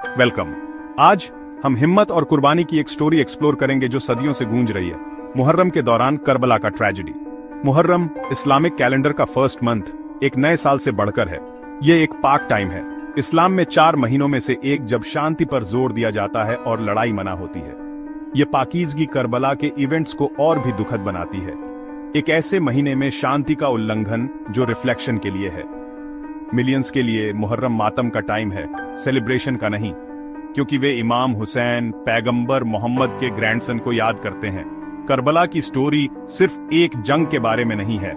Welcome. आज हम हिम्मत और कुर्बानी की एक स्टोरी एक्सप्लोर करेंगे जो सदियों से गूंज रही है। मुहर्रम के दौरान करबला का ट्रेजेडी। मुहर्रम इस्लामिक कैलेंडर का फर्स्ट मंथ एक नए साल से बढ़कर है। ये एक पाक टाइम है इस्लाम में 4 महीनों में से एक, जब शांति पर जोर दिया जाता है और लड़ाई मना होती है। ये पाकीज़गी करबला के इवेंट्स को और भी दुखद बनाती है। एक ऐसे महीने में शांति का उल्लंघन जो रिफ्लेक्शन के लिए है। मिलियंस के लिए मुहर्रम मातम का टाइम है, सेलिब्रेशन का नहीं, क्योंकि वे इमाम हुसैन पैगंबर मोहम्मद के ग्रैंडसन को याद करते हैं। करबला की स्टोरी सिर्फ एक जंग के बारे में नहीं है,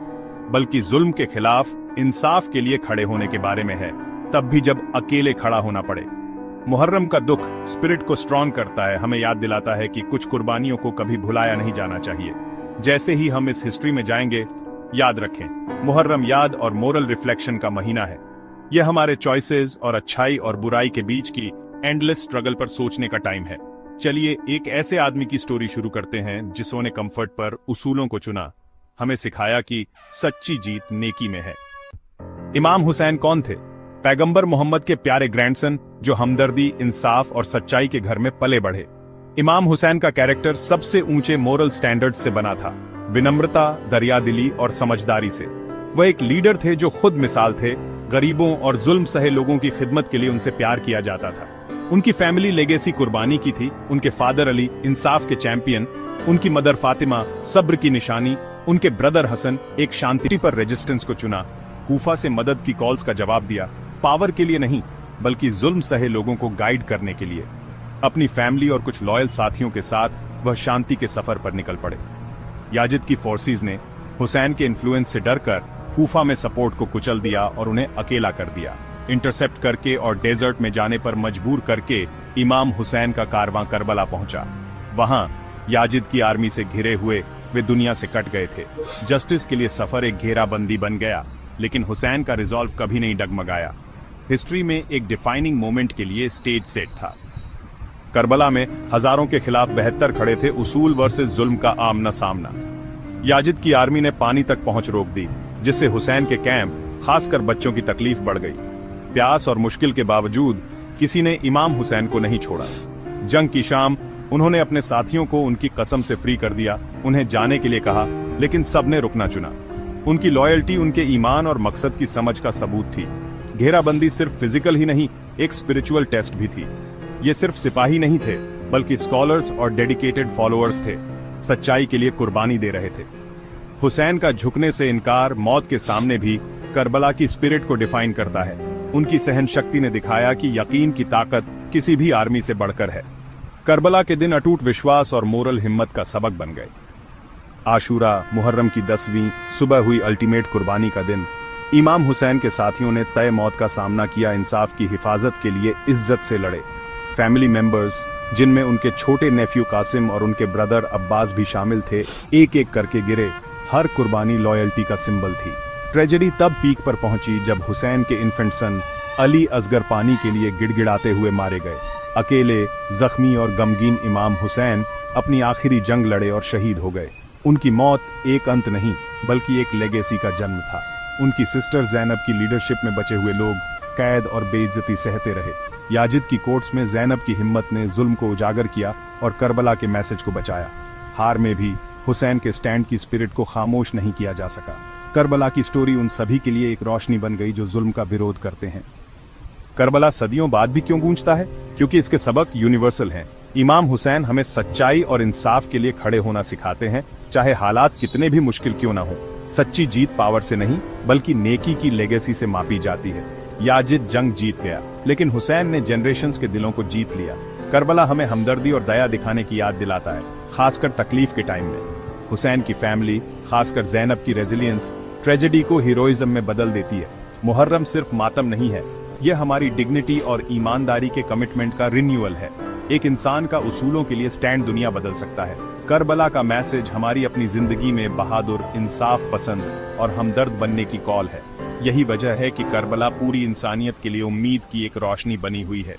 बल्कि जुल्म के खिलाफ इंसाफ के लिए खड़े होने के बारे में है, तब भी जब अकेले खड़ा होना पड़े। मुहर्रम का दुख स्पिरिट को स्ट्रॉन्ग करता है, हमें याद दिलाता है कि कुछ कुर्बानियों को कभी भुलाया नहीं जाना चाहिए। जैसे ही हम इस हिस्ट्री में जाएंगे, याद रखें, मुहर्रम याद और मोरल रिफ्लेक्शन का महीना है। यह हमारे चॉइसेस और अच्छाई और बुराई के बीच की एंडलेस स्ट्रगल पर सोचने का टाइम है। चलिए एक ऐसे आदमी की स्टोरी शुरू करते हैं जिसने कंफर्ट पर उसूलों को चुना, हमें सिखाया कि सच्ची जीत नेकी में है। इमाम हुसैन कौन थे? पैगंबर मोहम्मद के प्यारे ग्रैंडसन जो हमदर्दी, इंसाफ और सच्चाई के घर में पले बढ़े। इमाम हुसैन का कैरेक्टर सबसे ऊंचे मोरल स्टैंडर्ड से बना था, विनम्रता, दरियादिली और समझदारी से। वह एक लीडर थे जो खुद मिसाल थे। गरीबों और जुल्म सहे लोगों की खिदमत के लिए उनसे प्यार किया जाता था। उनकी फैमिली लेगेसी कुर्बानी की थी। उनके फादर अली इंसाफ के चैंपियन, उनकी मदर फातिमा सब्र की निशानी, उनके ब्रदर हसन एक शांति पर रेजिस्टेंस को चुना, कूफा से मदद की कॉल्स का जवाब दिया, पावर के लिए नहीं बल्कि जुल्म सहे लोगों को गाइड करने के लिए। अपनी फैमिली और कुछ लॉयल साथियों के साथ वह शांति के सफर पर निकल पड़े। याजिद की फोर्सेस ने हुसैन के इन्फ्लुएंस से डरकर कूफा में सपोर्ट को कुचल दिया और उन्हें अकेला कर दिया। इंटरसेप्ट करके और डेजर्ट में जाने पर मजबूर करके इमाम हुसैन का कारवां करबला पहुंचा। वहां याजिद की आर्मी से घिरे हुए वे दुनिया से कट गए थे। जस्टिस के लिए सफर एक घेराबंदी बन गया, लेकिन हुसैन का रिजॉल्व कभी नहीं डगमगाया। हिस्ट्री में एक डिफाइनिंग मोमेंट के लिए स्टेज सेट था। करबला में हजारों के खिलाफ 72 खड़े थे, उसूल वर्सेस जुल्म का आमना सामना। याजिद की आर्मी ने पानी तक पहुंच रोक दी, जिससे हुसैन के कैंप, खासकर बच्चों की तकलीफ बढ़ गई। प्यास और मुश्किल के बावजूद किसी ने इमाम हुसैन को नहीं छोड़ा। जंग की शाम उन्होंने अपने साथियों को उनकी कसम से फ्री कर दिया, उन्हें जाने के लिए कहा, लेकिन सबने रुकना चुना। उनकी लॉयल्टी उनके ईमान और मकसद की समझ का सबूत थी। घेराबंदी सिर्फ फिजिकल ही नहीं, एक स्पिरिचुअल टेस्ट भी थी। ये सिर्फ सिपाही नहीं थे, बल्कि स्कॉलर्स और डेडिकेटेड फॉलोअर्स थे, सच्चाई के लिए कुर्बानी दे रहे थे। हुसैन का झुकने से इनकार मौत के सामने भी करबला की स्पिरिट को डिफाइन करता है। उनकी सहन शक्ति ने दिखाया कि यकीन की ताकत किसी भी आर्मी से बढ़कर है। करबला के दिन अटूट विश्वास और मोरल हिम्मत का सबक बन गए। आशूरा, मुहर्रम की 10वीं सुबह हुई अल्टीमेट कुर्बानी का दिन। इमाम हुसैन के साथियों ने तय मौत का सामना किया, इंसाफ की हिफाजत के लिए इज्जत से लड़े। फैमिली मेंबर्स, जिनमें उनके छोटे नेफ्यू कासिम और उनके ब्रदर अब्बास भी शामिल थे, एक एक करके गिरे। हर कुर्बानी लॉयल्टी का सिंबल थी। ट्रेजेडी तब पीक पर पहुंची जब हुसैन के इन्फेंट सन अली असगर पानी के लिए गिड़गिड़ाते हुए मारे गए। अकेले, जख्मी और गमगीन इमाम हुसैन अपनी आखिरी जंग लड़े और शहीद हो गए। उनकी मौत एक अंत नहीं, बल्कि एक लेगेसी का जन्म था। उनकी सिस्टर जैनब की लीडरशिप में बचे हुए लोग कैद और बेइज्जती सहते रहे। याजिद की कोर्ट्स में जैनब की हिम्मत ने जुल्म को उजागर किया और करबला के मैसेज को बचाया। हार में भी हुसैन के स्टैंड की स्पिरिट को खामोश नहीं किया जा सका। करबला की स्टोरी उन सभी के लिए एक रोशनी बन गई जो जुल्म का विरोध करते हैं। करबला सदियों बाद भी क्यों गूंजता है? क्योंकि इसके सबक यूनिवर्सल हैं। इमाम हुसैन हमें सच्चाई और इंसाफ के लिए खड़े होना सिखाते हैं, चाहे हालात कितने भी मुश्किल क्यों ना हो। सच्ची जीत पावर से नहीं, बल्कि नेकी की लेगेसी से मापी जाती है। याजिद जंग जीत गया, लेकिन हुसैन ने जनरेशंस के दिलों को जीत लिया। करबला हमें हमदर्दी और दया दिखाने की याद दिलाता है, खासकर तकलीफ के टाइम में। हुसैन की फैमिली, खासकर जैनब की रेजिलियंस, ट्रेजेडी को हीरोइज्म में बदल देती है। मुहर्रम सिर्फ मातम नहीं है, यह हमारी डिग्निटी और ईमानदारी के कमिटमेंट का रिन्यूअल है। एक इंसान का उसूलों के लिए स्टैंड दुनिया बदल सकता है। करबला का मैसेज हमारी अपनी जिंदगी में बहादुर, इंसाफ पसंद और हमदर्द बनने की कॉल है। यही वजह है कि करबला पूरी इंसानियत के लिए उम्मीद की एक रोशनी बनी हुई है।